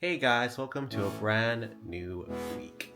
Hey guys, welcome to a brand new week.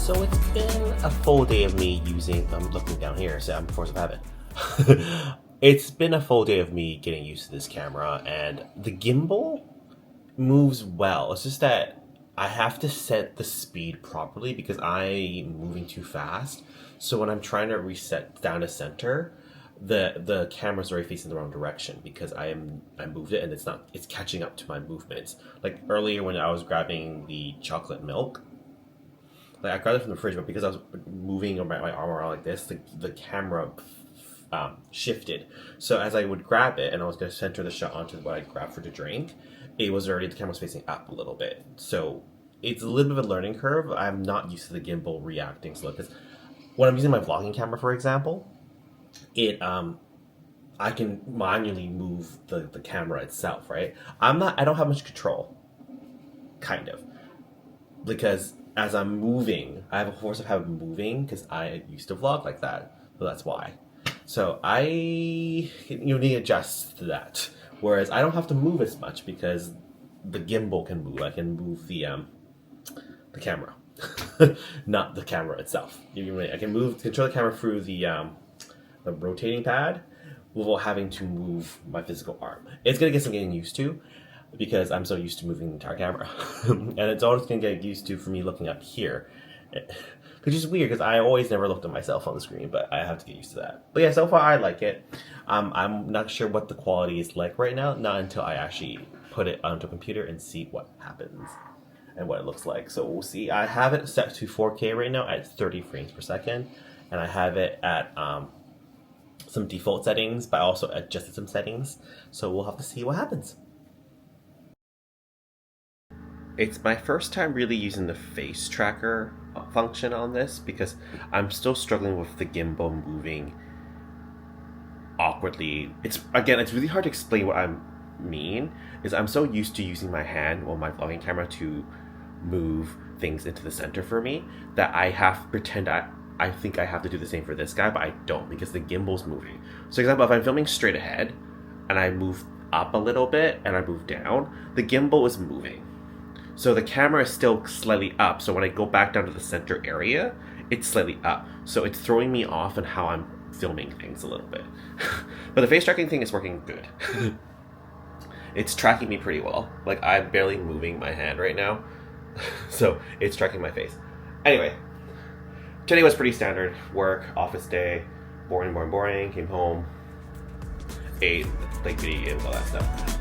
So it's been a full day of me using, I'm looking down here, so I'm force of habit. It's been a full day of me getting used to this camera, and the gimbal moves well. It's just that I have to set the speed properly because I'm moving too fast. So when I'm trying to reset down to center, the camera's already facing the wrong direction because I moved it and it's catching up to my movements. Like earlier when I was grabbing the chocolate milk, like I grabbed it from the fridge, but because I was moving my arm around like this, the camera shifted. So as I would grab it and I was going to center the shot onto what I grabbed for the drink, the camera was facing up a little bit. So it's a little bit of a learning curve. I'm not used to the gimbal reacting slow because when I'm using my vlogging camera, for example, I can manually move the camera itself, right? I don't have much control, kind of, because as I'm moving, I have a force of habit moving because I used to vlog like that, so that's why. So need to adjust to that. Whereas I don't have to move as much because the gimbal can move. I can move the camera, not the camera itself. I can control the camera through the rotating pad without having to move my physical arm. It's gonna get some getting used to, because I'm so used to moving the entire camera. And it's always going to get used to for me looking up here. Which is weird because I always never looked at myself on the screen, but I have to get used to that. But yeah, so far I like it. I'm not sure what the quality is like right now, not until I actually put it onto a computer and see what happens and what it looks like. So we'll see. I have it set to 4K right now at 30 frames per second. And I have it at some default settings, but I also adjusted some settings. So we'll have to see what happens. It's my first time really using the face tracker function on this because I'm still struggling with the gimbal moving awkwardly. It's really hard to explain what I mean. I'm so used to using my hand or my vlogging camera to move things into the center for me that I have to pretend I think I have to do the same for this guy, but I don't because the gimbal's moving. So for example, if I'm filming straight ahead and I move up a little bit and I move down, the gimbal is moving. So the camera is still slightly up. So when I go back down to the center area, it's slightly up. So it's throwing me off on how I'm filming things a little bit. But the face tracking thing is working good. It's tracking me pretty well. Like I'm barely moving my hand right now. So it's tracking my face. Anyway, today was pretty standard. Work, office day, boring. Came home, ate, played video games, all that stuff.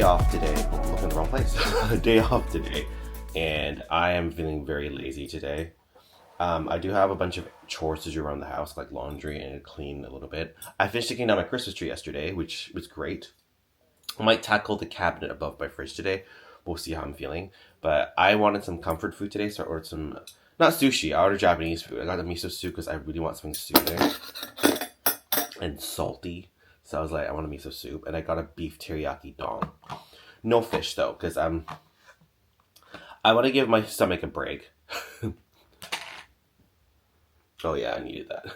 off today. Oh, look in the wrong place. Day off today. And I am feeling very lazy today. I do have a bunch of chores to do around the house, like laundry and clean a little bit. I finished taking down my Christmas tree yesterday, which was great. I might tackle the cabinet above my fridge today. We'll see how I'm feeling. But I wanted some comfort food today, so I ordered some, not sushi, I ordered Japanese food. I got the miso soup because I really want something soothing and salty. So I was like, I want a miso soup. And I got a beef teriyaki dong. No fish though, because I want to give my stomach a break. Oh yeah, I needed that.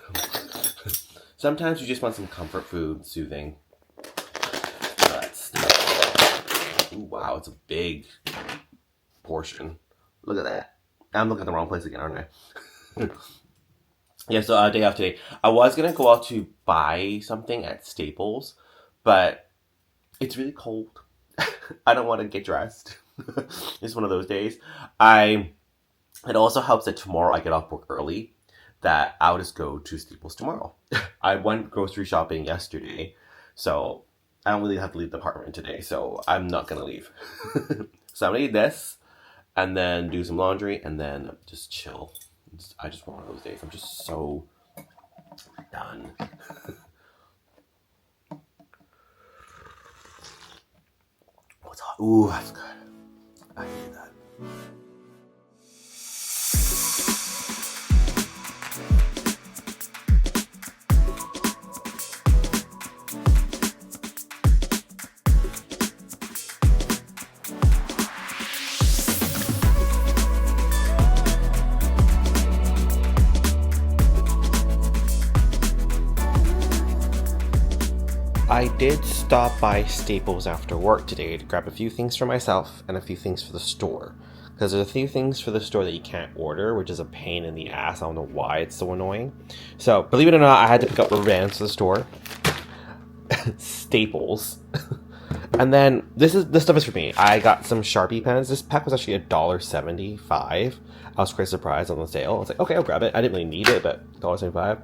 Sometimes you just want some comfort food, soothing. Ooh, wow, it's a big portion. Look at that. I'm looking at the wrong place again, aren't I? Yeah, so day off today. I was going to go out to buy something at Staples, but it's really cold. I don't want to get dressed. It's one of those days. It also helps that tomorrow I get off work early, that I'll just go to Staples tomorrow. I went grocery shopping yesterday, so I don't really have to leave the apartment today, so I'm not going to leave. So I'm going to eat this, and then do some laundry, and then just chill. I just want one of those days. I'm just so done. What's hot? Ooh, that's good. I need that. I did stop by Staples after work today to grab a few things for myself and a few things for the store. Because there's a few things for the store that you can't order, which is a pain in the ass. I don't know why it's so annoying. So, believe it or not, I had to pick up rubber bands to the store. Staples. And then, this stuff is for me. I got some Sharpie pens. This pack was actually $1.75. I was quite surprised on the sale. I was like, okay, I'll grab it. I didn't really need it, but $1.75.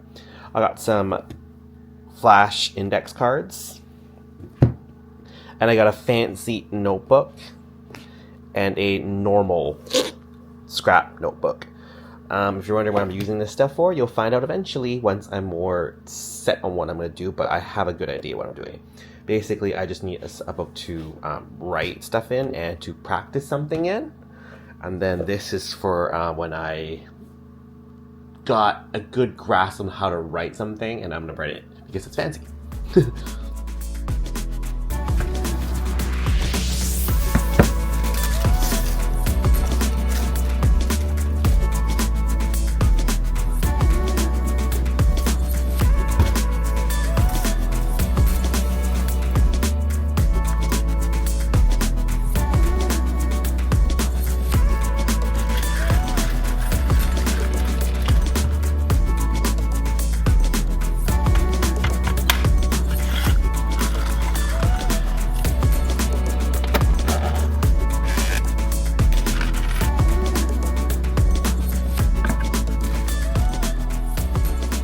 I got some flash index cards, and I got a fancy notebook and a normal scrap notebook. If you're wondering what I'm using this stuff for, you'll find out eventually once I'm more set on what I'm going to do, but I have a good idea what I'm doing. Basically, I just need a book to write stuff in and to practice something in, and then this is for when I got a good grasp on how to write something, and I'm going to write it because it's fancy.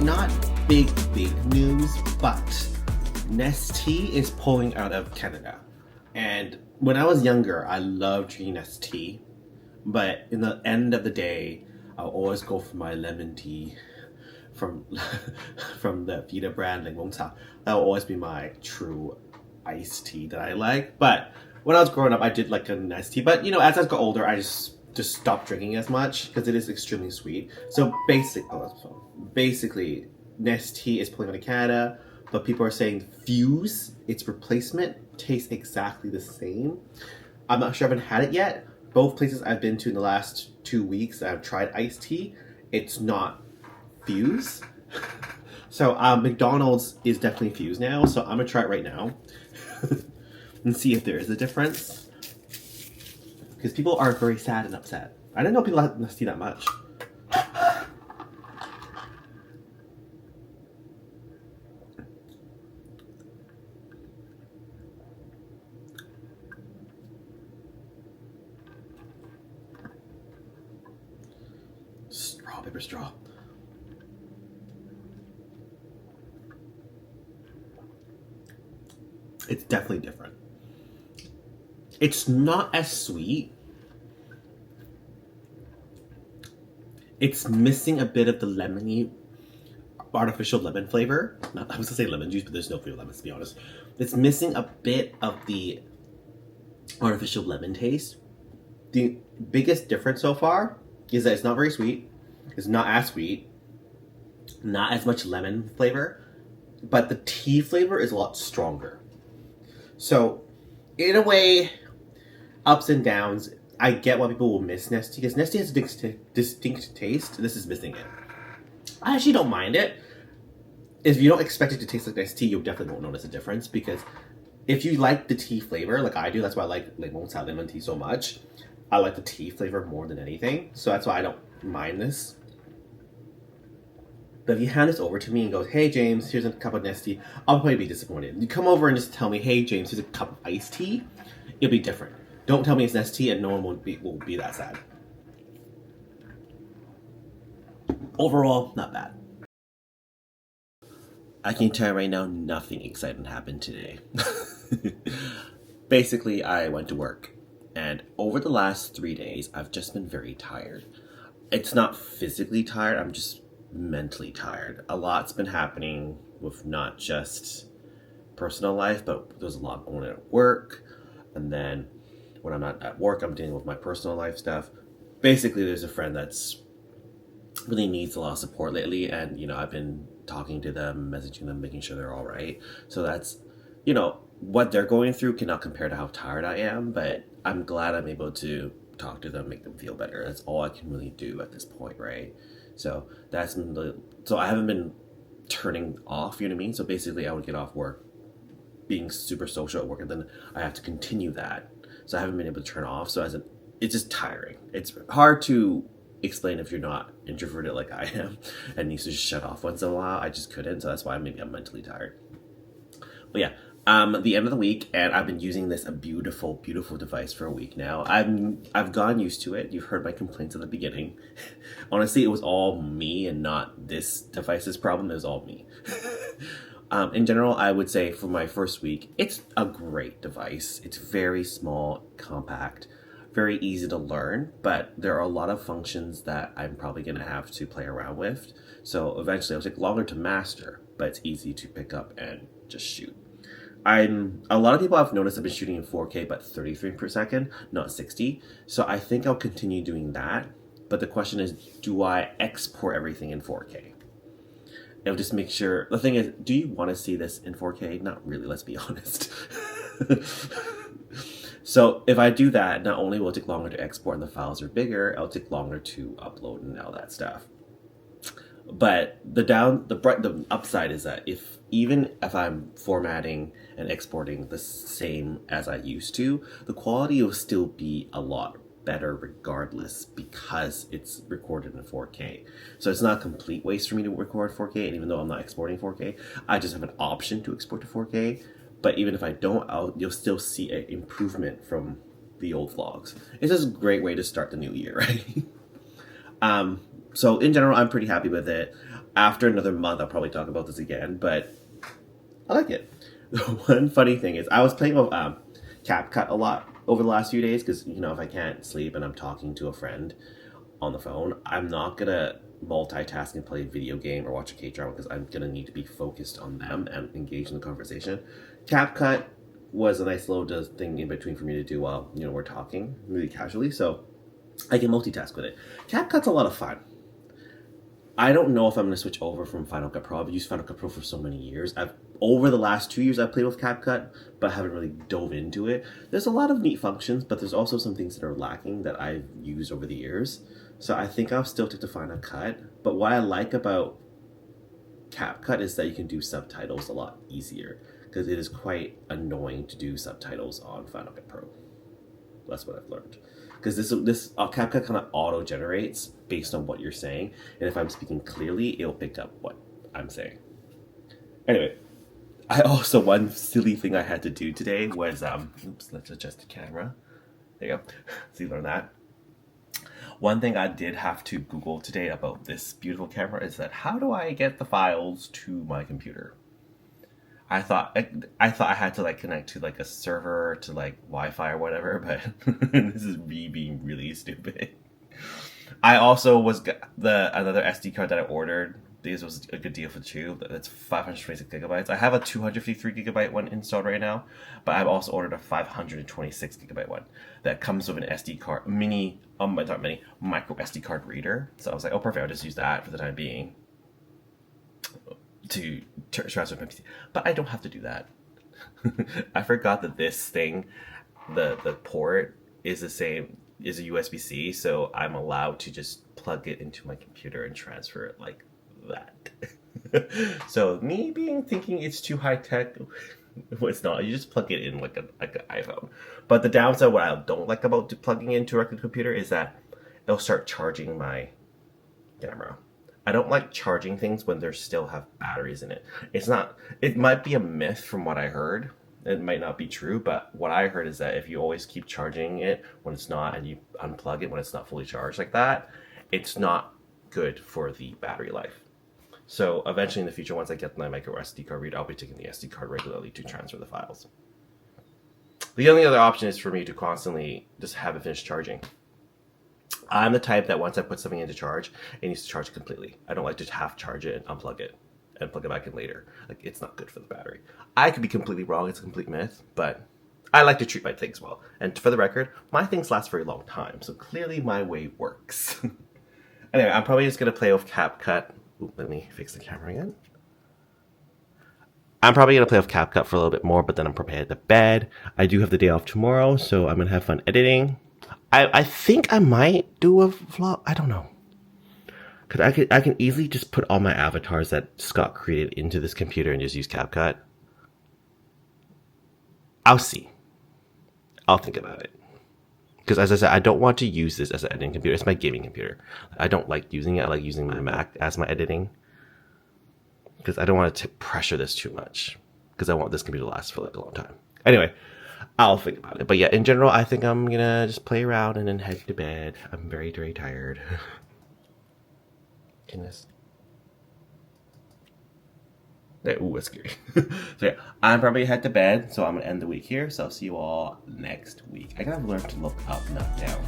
Not big news, but Nestea is pulling out of Canada. And when I was younger, I loved drinking Nestea. But in the end of the day, I'll always go for my lemon tea from the Vita brand, like Wongcha. That will always be my true iced tea that I like. But when I was growing up, I did like a Nestea. But, you know, as I got older, I just stopped drinking as much because it is extremely sweet. So basically, Nestea is pulling out of Canada, but people are saying Fuse, its replacement, tastes exactly the same. I'm not sure, I haven't had it yet. Both places I've been to in the last 2 weeks, I've tried iced tea. It's not Fuse. So McDonald's is definitely Fuse now, so I'm gonna try it right now and see if there is a difference. Because people are very sad and upset. I didn't know people had Nestea that much. Straw, paper straw. It's definitely different. It's not as sweet. It's missing a bit of the lemony, artificial lemon flavor. I was gonna say lemon juice, but there's no flavor lemons, to be honest. It's missing a bit of the artificial lemon taste. The biggest difference so far is that it's not very sweet. It's not as sweet. Not as much lemon flavor. But the tea flavor is a lot stronger. So, in a way, ups and downs. I get why people will miss Nestea, because Nestea has a distinct taste. This is missing it. I actually don't mind it. If you don't expect it to taste like iced tea, you definitely won't notice a difference, because if you like the tea flavor, like I do, that's why I like Mongcha lemon tea so much. I like the tea flavor more than anything, so that's why I don't mind this. But if you hand this over to me and go, hey James, here's a cup of Nestea, I'll probably be disappointed. You come over and just tell me, hey James, here's a cup of iced tea, it'll be different. Don't tell me it's Nestea and no one will be that sad. Overall, not bad. I can tell you right now, nothing exciting happened today. Basically, I went to work, and over the last 3 days, I've just been very tired. It's not physically tired, I'm just mentally tired. A lot's been happening with not just personal life, but there's a lot going on at work, and then when I'm not at work, I'm dealing with my personal life stuff. Basically, there's a friend that's really needs a lot of support lately, and I've been talking to them, messaging them, making sure they're all right. So that's what they're going through cannot compare to how tired I am, but I'm glad I'm able to talk to them, make them feel better. That's all I can really do at this point, right? So so I haven't been turning off, you know what I mean? So basically I would get off work being super social at work, and then I have to continue that. So I haven't been able to turn off. So it's just tiring. It's hard to explain if you're not introverted like I am and needs to just shut off once in a while. I just couldn't. So that's why maybe I'm mentally tired. But yeah, the end of the week, and I've been using this beautiful, beautiful device for a week now. I've gotten used to it. You've heard my complaints at the beginning. Honestly, it was all me and not this device's problem. It was all me. In general, I would say for my first week, it's a great device. It's very small, compact, very easy to learn, but there are a lot of functions that I'm probably going to have to play around with. So eventually it'll take longer to master, but it's easy to pick up and just shoot. A lot of people I've noticed have been shooting in 4K, but 30 frames per second, not 60. So I think I'll continue doing that. But the question is, do I export everything in 4K? It'll just make sure. The thing is, do you want to see this in 4K? Not really, let's be honest. So if I do that, not only will it take longer to export and the files are bigger, it'll take longer to upload and all that stuff. But the upside is that even if I'm formatting and exporting the same as I used to, the quality will still be a lot better regardless, because it's recorded in 4K. So it's not a complete waste for me to record 4K, and even though I'm not exporting 4K, I just have an option to export to 4K. But even if I don't, you'll still see an improvement from the old vlogs. It's just a great way to start the new year, right? So in general, I'm pretty happy with it. After another month, I'll probably talk about this again, but I like it. The one funny thing is I was playing with CapCut a lot over the last few days, because if I can't sleep and I'm talking to a friend on the phone, I'm not gonna multitask and play a video game or watch a Kdrama, because I'm gonna need to be focused on them and engage in the conversation. CapCut was a nice little thing in between for me to do while we're talking really casually, so I can multitask with it. CapCut's a lot of fun. I don't know if I'm going to switch over from Final Cut Pro. I've used Final Cut Pro for so many years. Over the last 2 years, I've played with CapCut, but haven't really dove into it. There's a lot of neat functions, but there's also some things that are lacking that I've used over the years. So I think I'll still take the Final Cut. But what I like about CapCut is that you can do subtitles a lot easier, because it is quite annoying to do subtitles on Final Cut Pro. That's what I've learned. Because this CapCut kind of auto-generates based on what you're saying, and if I'm speaking clearly, it'll pick up what I'm saying. Anyway, one silly thing I had to do today was, let's adjust the camera. There you go. So you learn that. One thing I did have to Google today about this beautiful camera is that how do I get the files to my computer? I thought I had to like connect to like a server to like Wi-Fi or whatever, but this is me being really stupid. I also was the another SD card that I ordered. This was a good deal for two. That's 526 gigabytes. I have a 253 gigabyte one installed right now, but I've also ordered a 526 gigabyte one that comes with an SD card, not mini, micro SD card reader. So I was like, oh, perfect. I'll just use that for the time being to transfer my PC. But I don't have to do that. I forgot that this thing, the port is the same, is a USB-C, so I'm allowed to just plug it into my computer and transfer it like that. So me thinking it's too high tech, well, it's not. You just plug it in like an iPhone. But the downside, what I don't like about plugging into a regular computer is that it'll start charging my camera. I don't like charging things when they still have batteries in it. It might be a myth from what I heard. It might not be true, but what I heard is that if you always keep charging it when it's not, and you unplug it when it's not fully charged like that, it's not good for the battery life. So eventually in the future, once I get my micro SD card reader, I'll be taking the SD card regularly to transfer the files. The only other option is for me to constantly just have it finish charging. I'm the type that once I put something into charge, it needs to charge completely. I don't like to half charge it and unplug it and plug it back in later. Like, it's not good for the battery. I could be completely wrong. It's a complete myth, but I like to treat my things well. And for the record, my things last a very long time, so clearly my way works. Anyway, I'm probably just going to play with CapCut. Ooh, let me fix the camera again. I'm probably going to play with CapCut for a little bit more, but then I'm prepared to bed. I do have the day off tomorrow, so I'm going to have fun editing. I think I might do a vlog. I don't know. Because I can easily just put all my avatars that Scott created into this computer and just use CapCut. I'll see. I'll think about it. Because as I said, I don't want to use this as an editing computer. It's my gaming computer. I don't like using it. I like using my Mac as my editing. Because I don't want to pressure this too much. Because I want this computer to last for like a long time. Anyway, I'll think about it. But yeah, in general, I think I'm going to just play around and then head to bed. I'm very, very tired. Goodness. Ooh, that's scary. So yeah, I'm probably head to bed, so I'm gonna end the week here. So I'll see you all next week. I gotta learn to look up, not down.